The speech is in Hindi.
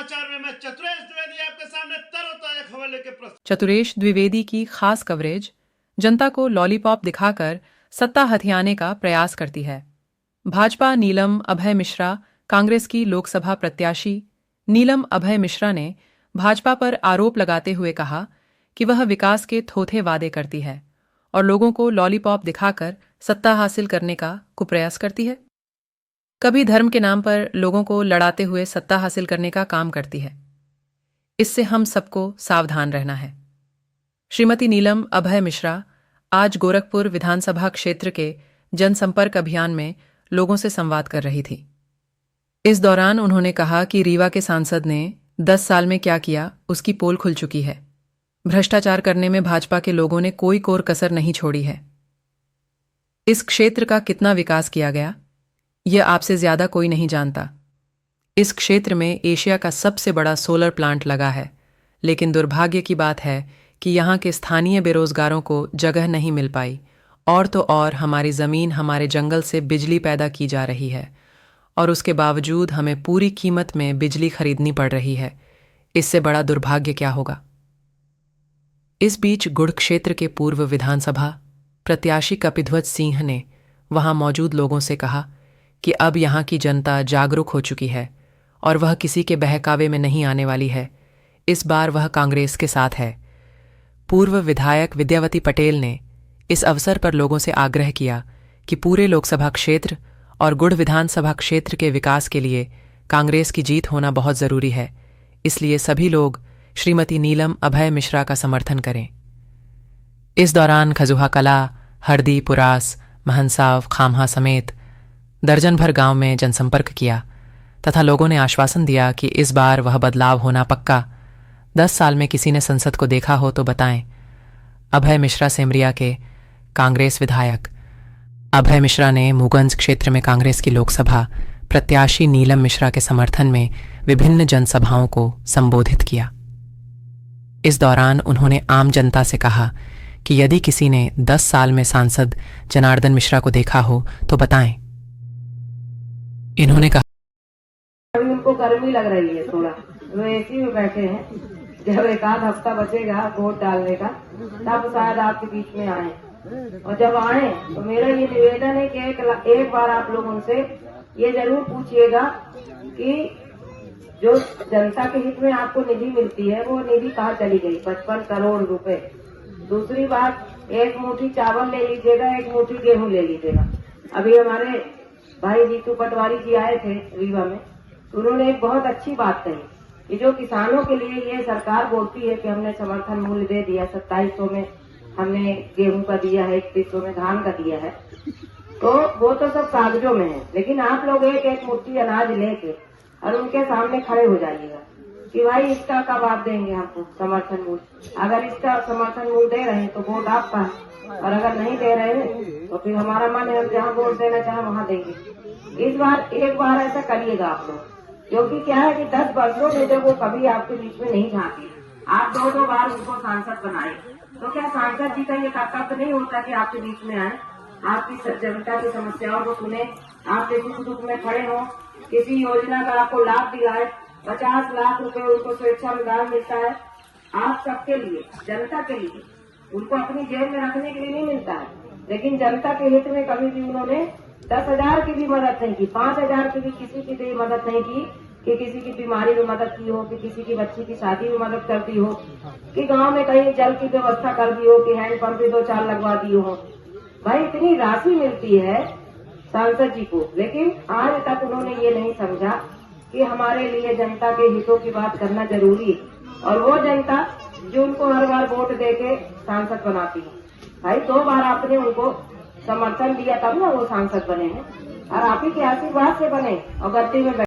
समाचार में मैं चतुरेश द्विवेदी आपके सामने तरोताजा खबर लेके प्रस्तुत। चतुरेश द्विवेदी की खास कवरेज जनता को लॉलीपॉप दिखाकर सत्ता हथियाने का प्रयास करती है। भाजपा नीलम अभय मिश्रा कांग्रेस की लोकसभा प्रत्याशी नीलम अभय मिश्रा ने भाजपा पर आरोप लगाते हुए कहा कि वह विकास के थोथे वादे करती है और लोगों को लॉलीपॉप दिखाकर सत्ता हासिल करने का कुप्रयास करती है। कभी धर्म के नाम पर लोगों को लड़ाते हुए सत्ता हासिल करने का काम करती है। इससे हम सबको सावधान रहना है। श्रीमती नीलम अभय मिश्रा आज गोरखपुर विधानसभा क्षेत्र के जनसंपर्क अभियान में लोगों से संवाद कर रही थी। इस दौरान उन्होंने कहा कि रीवा के सांसद ने 10 साल में क्या किया उसकी पोल खुल चुकी है। भ्रष्टाचार करने में भाजपा के लोगों ने कोई कोर कसर नहीं छोड़ी है। इस क्षेत्र का कितना विकास किया गया यह आपसे ज्यादा कोई नहीं जानता। इस क्षेत्र में एशिया का सबसे बड़ा सोलर प्लांट लगा है, लेकिन दुर्भाग्य की बात है कि यहाँ के स्थानीय बेरोजगारों को जगह नहीं मिल पाई। और तो और हमारी ज़मीन हमारे जंगल से बिजली पैदा की जा रही है और उसके बावजूद हमें पूरी कीमत में बिजली खरीदनी पड़ रही है। इससे बड़ा दुर्भाग्य क्या होगा। इस बीच गुड़ क्षेत्र के पूर्व विधानसभा प्रत्याशी कपिध्वज सिंह ने वहां मौजूद लोगों से कहा कि अब यहाँ की जनता जागरूक हो चुकी है और वह किसी के बहकावे में नहीं आने वाली है। इस बार वह कांग्रेस के साथ है। पूर्व विधायक विद्यावती पटेल ने इस अवसर पर लोगों से आग्रह किया कि पूरे लोकसभा क्षेत्र और गुड़ विधानसभा क्षेत्र के विकास के लिए कांग्रेस की जीत होना बहुत जरूरी है। इसलिए सभी लोग श्रीमती नीलम अभय मिश्रा का समर्थन करें। इस दौरान खजुहा कला, हरदी, पुरास, महनसाव, खामहा समेत दर्जन भर गांव में जनसंपर्क किया तथा लोगों ने आश्वासन दिया कि इस बार वह बदलाव होना पक्का। 10 साल में किसी ने संसद को देखा हो तो बताएं। अभय मिश्रा सेमरिया के कांग्रेस विधायक अभय मिश्रा ने मुगंज क्षेत्र में कांग्रेस की लोकसभा प्रत्याशी नीलम मिश्रा के समर्थन में विभिन्न जनसभाओं को संबोधित किया। इस दौरान उन्होंने आम जनता से कहा कि यदि किसी ने 10 साल में सांसद जनार्दन मिश्रा को देखा हो तो बताएं। इन्होंने कहा अभी उनको गर्मी लग रही है थोड़ा, वो एसी में बैठे हैं। जब एक आध हफ्ता बचेगा वोट डालने का तब शायद आपके बीच में आए, और जब आए तो मेरा ये निवेदन है कि एक बार आप लोग उनसे ये जरूर पूछिएगा कि जो जनता के हित में आपको निधि मिलती है वो निधि कहाँ चली गई। 55 करोड़ रुपए। दूसरी बात, एक मुट्ठी चावल ले लीजिएगा, एक मुट्ठी गेहूं ले लीजिएगा। अभी हमारे भाई जीतू पटवारी जी आए थे रीवा में, उन्होंने एक बहुत अच्छी बात कही कि जो किसानों के लिए ये सरकार बोलती है कि हमने समर्थन मूल्य दे दिया, 2700 में हमने गेहूं का दिया है, 3100 में धान का दिया है, तो वो तो सब कागजों में है। लेकिन आप लोग एक एक मुट्ठी अनाज लेके और उनके सामने खड़े हो जाइएगा कि भाई इसका कब आप देंगे हमको समर्थन मूल्य। अगर इसका समर्थन मूल्य दे रहे हैं तो वोट आपका है, और अगर नहीं दे रहे हैं तो फिर हमारा मन है हम जहाँ वोट देना चाहे वहाँ देंगे। इस बार एक बार ऐसा करिएगा आप लोग, क्योंकि क्या है कि 10 वर्षों में जब वो कभी आपके बीच में नहीं झांके, आप 2-2 बार उनको सांसद बनाए, तो क्या सांसद जी का ये कर्तव्य नहीं होता कि आपके बीच में आए, आपकी जनता की समस्याओं को सुने, आपके सुख दुख में खड़े हो, किसी योजना का आपको लाभ दिलाए। 50 लाख रुपए उनको स्वेच्छानुदान मिलता है आप सबके लिए, जनता के लिए। उनको अपनी जेब में रखने के लिए नहीं मिलता है, लेकिन जनता के हित में कभी भी उन्होंने 10,000 की भी मदद नहीं की, 5,000 की भी किसी की भी मदद नहीं की कि किसी की बीमारी में मदद की हो, कि किसी की बच्ची की शादी में मदद कर दी हो, कि गांव में कहीं जल की व्यवस्था कर दी हो, कि हैंडपंप भी 2-4 लगवा दी हो। भाई इतनी राशि मिलती है सांसद जी को, लेकिन आज तक उन्होंने ये नहीं समझा कि हमारे लिए जनता के हितों की बात करना जरूरी है। और वो जनता जो उनको हर बार वोट देके सांसद बनाती है। भाई 2 बार आपने उनको समर्थन दिया तब ना वो सांसद बने हैं, और आप ही के आशीर्वाद से बने और गद्दी में